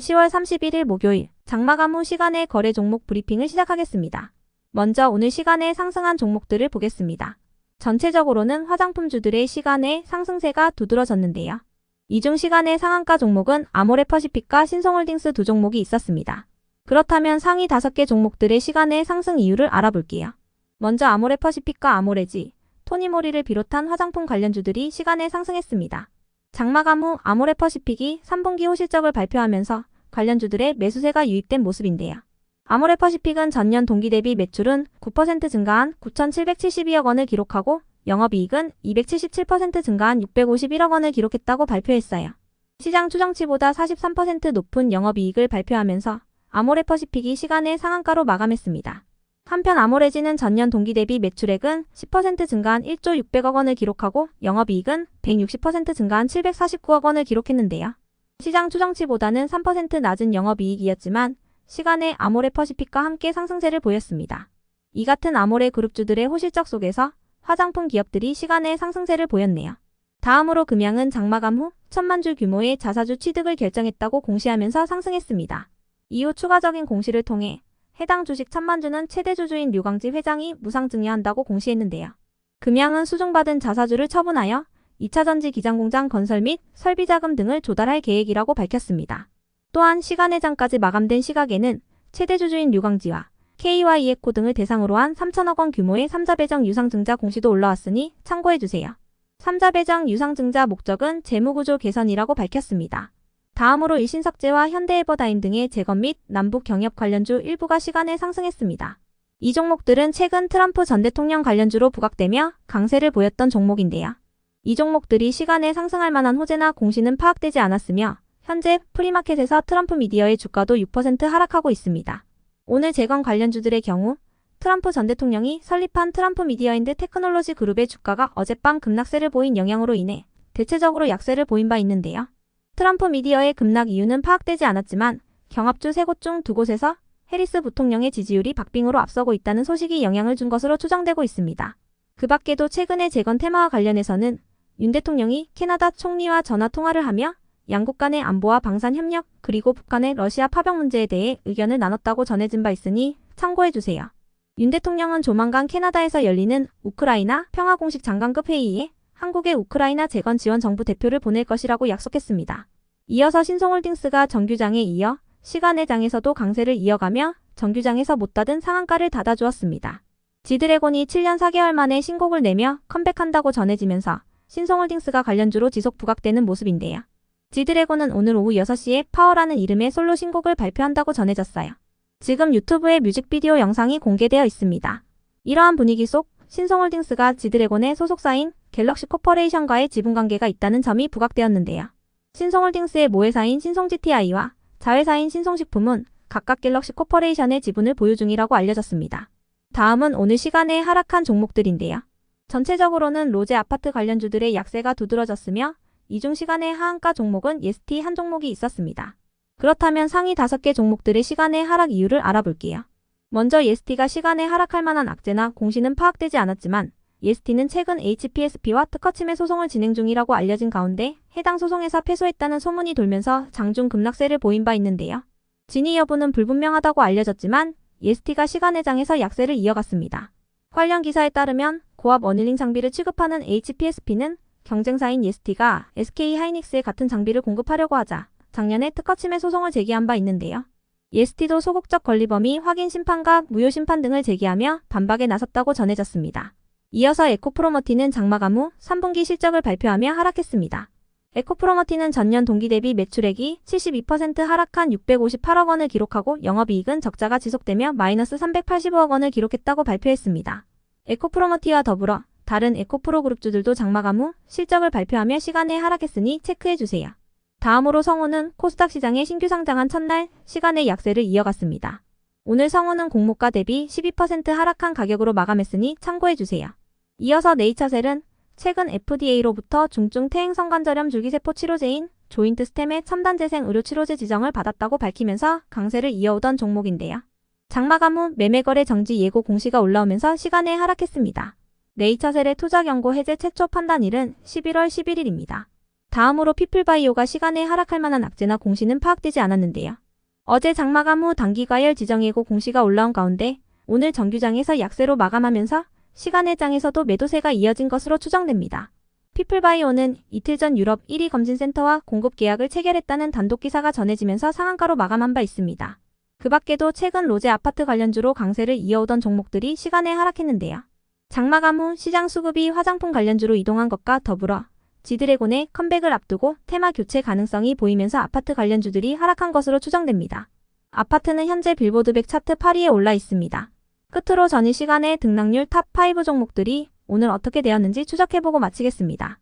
10월 31일 목요일 장마감 후 시간의 거래 종목 브리핑을 시작하겠습니다. 먼저 오늘 시간에 상승한 종목들을 보겠습니다. 전체적으로는 화장품주들의 시간의 상승세가 두드러졌는데요. 이 중 시간의 상한가 종목은 아모레퍼시픽과 신성홀딩스 두 종목이 있었습니다. 그렇다면 상위 5개 종목들의 시간의 상승 이유를 알아볼게요. 먼저 아모레퍼시픽과 아모레지, 토니모리를 비롯한 화장품 관련주들이 시간에 상승했습니다. 장마감 후 아모레퍼시픽이 3분기 호실적을 발표하면서 관련주들의 매수세가 유입된 모습인데요. 아모레퍼시픽은 전년 동기 대비 매출은 9% 증가한 9,772억 원을 기록하고 영업이익은 277% 증가한 651억 원을 기록했다고 발표했어요. 시장 추정치보다 43% 높은 영업이익을 발표하면서 아모레퍼시픽이 시간의 상한가로 마감했습니다. 한편 아모레지는 전년 동기 대비 매출액은 10% 증가한 1조 600억 원을 기록하고 영업이익은 160% 증가한 749억 원을 기록했는데요. 시장 추정치보다는 3% 낮은 영업이익이었지만 시간에 아모레퍼시픽과 함께 상승세를 보였습니다. 이 같은 아모레 그룹주들의 호실적 속에서 화장품 기업들이 시간에 상승세를 보였네요. 다음으로 금양은 장마감 후 1,000만 주 규모의 자사주 취득을 결정했다고 공시하면서 상승했습니다. 이후 추가적인 공시를 통해 해당 주식 1,000만 주는 최대 주주인 류광지 회장이 무상증여한다고 공시했는데요. 금양은 수중받은 자사주를 처분하여 2차전지 기장공장 건설 및 설비자금 등을 조달할 계획이라고 밝혔습니다. 또한 시간회장까지 마감된 시각에는 최대 주주인 류광지와 KY에코 등을 대상으로 한 3,000억 원 규모의 3자 배정 유상증자 공시도 올라왔으니 참고해주세요. 3자 배정 유상증자 목적은 재무구조 개선이라고 밝혔습니다. 다음으로 일신석재와 현대에버다임 등의 재건 및 남북 경협 관련주 일부가 시간에 상승했습니다. 이 종목들은 최근 트럼프 전 대통령 관련주로 부각되며 강세를 보였던 종목인데요. 이 종목들이 시간에 상승할 만한 호재나 공시는 파악되지 않았으며 현재 프리마켓에서 트럼프 미디어의 주가도 6% 하락하고 있습니다. 오늘 재건 관련주들의 경우 트럼프 전 대통령이 설립한 트럼프 미디어앤드 테크놀로지 그룹의 주가가 어젯밤 급락세를 보인 영향으로 인해 대체적으로 약세를 보인 바 있는데요. 트럼프 미디어의 급락 이유는 파악되지 않았지만 경합주 3곳 중 2곳에서 해리스 부통령의 지지율이 박빙으로 앞서고 있다는 소식이 영향을 준 것으로 추정되고 있습니다. 그 밖에도 최근의 재건 테마와 관련해서는 윤 대통령이 캐나다 총리와 전화 통화를 하며 양국 간의 안보와 방산 협력 그리고 북한의 러시아 파병 문제에 대해 의견을 나눴다고 전해진 바 있으니 참고해주세요. 윤 대통령은 조만간 캐나다에서 열리는 우크라이나 평화공식 장관급 회의에 한국의 우크라이나 재건 지원 정부 대표를 보낼 것이라고 약속했습니다. 이어서 신성홀딩스가 정규장에 이어 시간회장에서도 강세를 이어가며 정규장에서 못 닫은 상한가를 닫아주었습니다. 지드래곤이 7년 4개월 만에 신곡을 내며 컴백한다고 전해지면서 신성홀딩스가 관련주로 지속 부각되는 모습인데요. 지드래곤은 오늘 오후 6시에 파워라는 이름의 솔로 신곡을 발표한다고 전해졌어요. 지금 유튜브에 뮤직비디오 영상이 공개되어 있습니다. 이러한 분위기 속 신성홀딩스가 지드래곤의 소속사인 갤럭시 코퍼레이션과의 지분관계가 있다는 점이 부각되었는데요. 신성홀딩스의 모회사인 신성GTI와 자회사인 신성식품은 각각 갤럭시 코퍼레이션의 지분을 보유 중이라고 알려졌습니다. 다음은 오늘 시간에 하락한 종목들인데요. 전체적으로는 로제 아파트 관련주들의 약세가 두드러졌으며 이 중 시간의 하한가 종목은 예스티 한 종목이 있었습니다. 그렇다면 상위 5개 종목들의 시간의 하락 이유를 알아볼게요. 먼저 예스티가 시간에 하락할 만한 악재나 공시는 파악되지 않았지만 예스티는 최근 HPSP와 특허침해 소송을 진행 중이라고 알려진 가운데 해당 소송에서 패소했다는 소문이 돌면서 장중 급락세를 보인 바 있는데요. 진위 여부는 불분명하다고 알려졌지만 예스티가 시간회장에서 약세를 이어갔습니다. 관련 기사에 따르면 고압 어닐링 장비를 취급하는 HPSP는 경쟁사인 예스티가 SK하이닉스에 같은 장비를 공급하려고 하자 작년에 특허침해 소송을 제기한 바 있는데요. 예스티도 소극적 권리 범위 확인 심판과 무효 심판 등을 제기하며 반박에 나섰다고 전해졌습니다. 이어서 에코프로머티는 장마감 후 3분기 실적을 발표하며 하락했습니다. 에코프로머티는 전년 동기 대비 매출액이 72% 하락한 658억 원을 기록하고 영업이익은 적자가 지속되며 마이너스 385억 원을 기록했다고 발표했습니다. 에코프로머티와 더불어 다른 에코프로 그룹주들도 장마감 후 실적을 발표하며 시간에 하락했으니 체크해주세요. 다음으로 성우는 코스닥 시장에 신규 상장한 첫날 시간의 약세를 이어갔습니다. 오늘 성우는 공모가 대비 12% 하락한 가격으로 마감했으니 참고해주세요. 이어서 네이처셀은 최근 FDA로부터 중증 퇴행성관절염 줄기세포 치료제인 조인트 스템의 첨단 재생 의료 치료제 지정을 받았다고 밝히면서 강세를 이어오던 종목인데요. 장마감 후 매매거래 정지 예고 공시가 올라오면서 시간에 하락했습니다. 네이처셀의 투자 경고 해제 최초 판단일은 11월 11일입니다. 다음으로 피플바이오가 시간에 하락할 만한 악재나 공시는 파악되지 않았는데요. 어제 장마감 후 단기가열 지정예고 공시가 올라온 가운데 오늘 정규장에서 약세로 마감하면서 시간의 장에서도 매도세가 이어진 것으로 추정됩니다. 피플바이오는 이틀 전 유럽 1위 검진센터와 공급 계약을 체결했다는 단독 기사가 전해지면서 상한가로 마감한 바 있습니다. 그 밖에도 최근 로제 아파트 관련주로 강세를 이어오던 종목들이 시간에 하락했는데요. 장마감 후 시장 수급이 화장품 관련주로 이동한 것과 더불어 지드래곤의 컴백을 앞두고 테마 교체 가능성이 보이면서 아파트 관련주들이 하락한 것으로 추정됩니다. 아파트는 현재 빌보드 100 차트 8위에 올라 있습니다. 끝으로 전일 시간에 등락률 탑5 종목들이 오늘 어떻게 되었는지 추적해보고 마치겠습니다.